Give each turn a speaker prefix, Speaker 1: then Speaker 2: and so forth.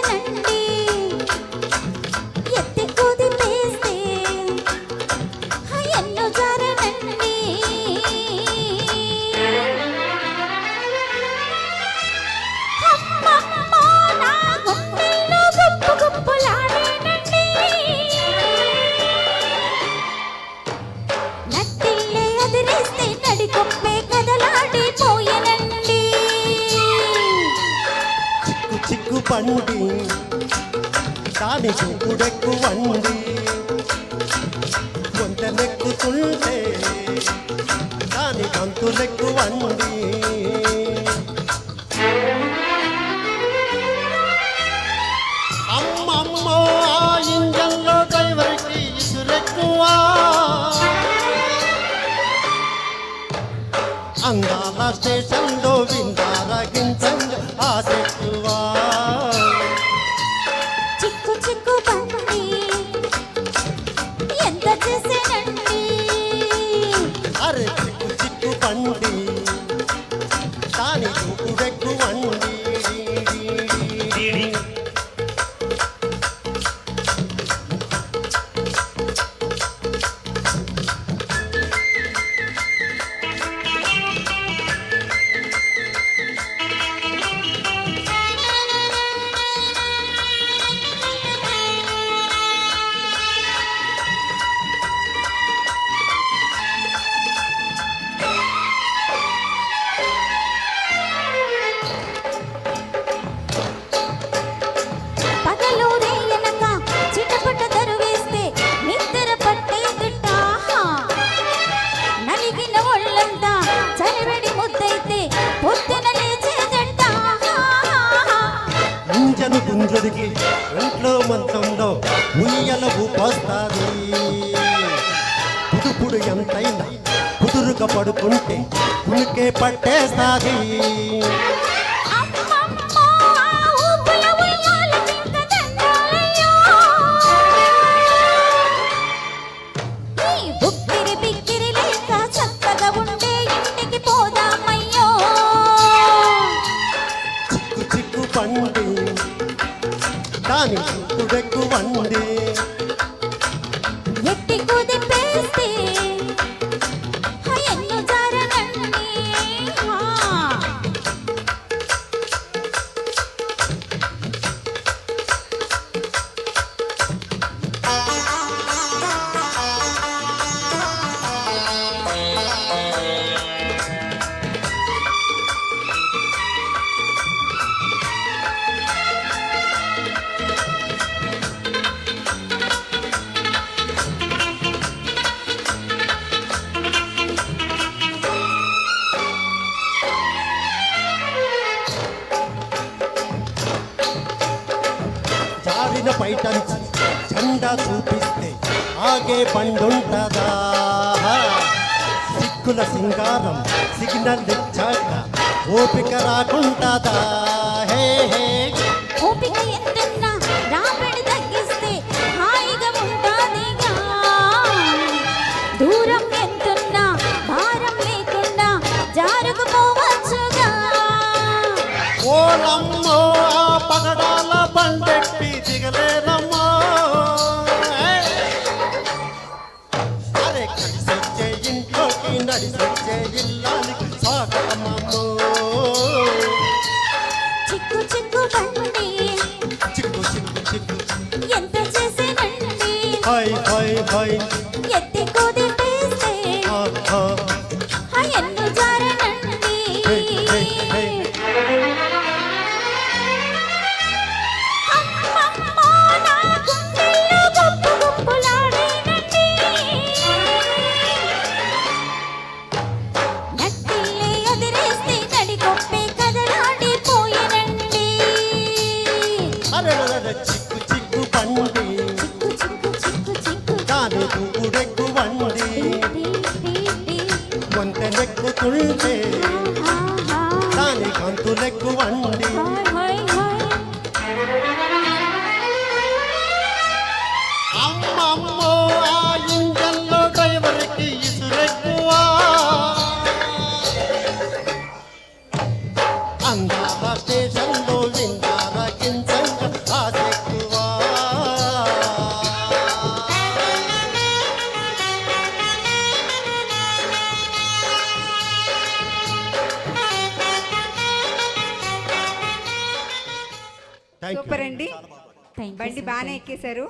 Speaker 1: చేసేనండి ఎత్తి కుదిపేస్తే ఎన్నో జారనండి అమ్మమ్మ నా గుండెల్లో గుప్పు గుప్పులాడేనండి నట్టిల్లే అదిరేస్తే నడికొప్పే కదలాడిపోయేనండి
Speaker 2: చిక్కు చిక్కు పండి దాని చూపుడెక్కు వండి కొంచెనెక్కుతుంటే దాని గంతులెక్కు వండి అమ్మమ్మో ఆ ఇంజన్లో డ్రైవర్కి ఇసురెక్కువా అందాల స్టేషన్లో విందారగించంగా ఆసెక్కువా
Speaker 1: చిక్కు చిక్కు బండి ఎంత చేసేనండి
Speaker 2: అరే చిక్కు చిక్కు పండి దాని చూపుడెక్కు వండి
Speaker 1: పగలూరే ఎనక చిటపట దరువేస్తే నిద్ర పట్టేదిట నలిగిన ఒళ్ళంతా చలివెడి ముద్దైతే పొద్దున లేచేదట
Speaker 2: ఇంజను గుంజుడికి ఇంట్లో మంచంలో ఉయ్యల ఊపొస్తాది కుదుపుడు ఎంతైనా కుదురుగా పడుకుంటే కునికే పట్టేస్తాది
Speaker 1: అమ్మమ్మ ఆ ఊపుల ఉయ్యాలకింక దండాలయ్యో ఈ ఉక్కిరి బిక్కిరి లేక చక్కగా ఉండే ఇంటికి పోదామయ్యో
Speaker 2: చిక్కు చిక్కు పండి దాని చూపుడెక్కు వండి
Speaker 1: ఎట్టి కుదిపేస్తే ఎన్నో జారనండి
Speaker 2: జారిన పైటంచి జెండా చూపిస్తే ఆగే బండుంటదా సిక్కుల సింగారం సిగ్నల్ ఇచ్చాక ఓపిక రాకుంటదా హే హే
Speaker 1: ఓపిక ఎంతున్నా రాబడి తగ్గిస్తే హాయిగా ఉంటాదిగా దూరం ఎంతున్నా భారం లేకుండా జారుకుపోవచ్చుగా
Speaker 2: ఓలమ్మో ఆ పగడాల బండెక్కి దిగలేనమ్మో అరే కలిసొచ్చే ఇంట్లోకి నడిసొచ్చే ఇల్లానికి స్వాగతమమ్మో
Speaker 1: చిక్కు చిక్కు బండి
Speaker 2: చిక్కు చిక్కు చిక్కు
Speaker 1: ఎంత చేసేనండి
Speaker 2: హై హై హై
Speaker 1: ఎత్తి కుదిపేస్తే
Speaker 2: ఆహా
Speaker 1: ఎన్నో జారనండి
Speaker 2: హే హే హే
Speaker 1: అమ్మమ్మ నా గుండెల్లో గుప్పు గుప్పులాడేనండి నట్టిల్లే అదిరేస్తే నడికొప్పే కదలాడిపోయేనండి
Speaker 2: అరే చిక్కు చిక్కు పండి
Speaker 1: చిక్కు చిక్కు చిక్కు చిక్కు
Speaker 2: దాని చూపుడెక్కు వండి కొంచెనెక్కుతుంటే దాని గంతులెక్కు వండి అమ్మమ్మో ఆ ఇంజన్లో డ్రైవర్కి ఇసురెక్కువా అందాల స్టేషన్లో విందారగించంగా Thank you.
Speaker 3: సూపర్ అండి
Speaker 1: Thank you,
Speaker 3: బండి
Speaker 1: sir.
Speaker 3: బాగానే ఎక్కేశారు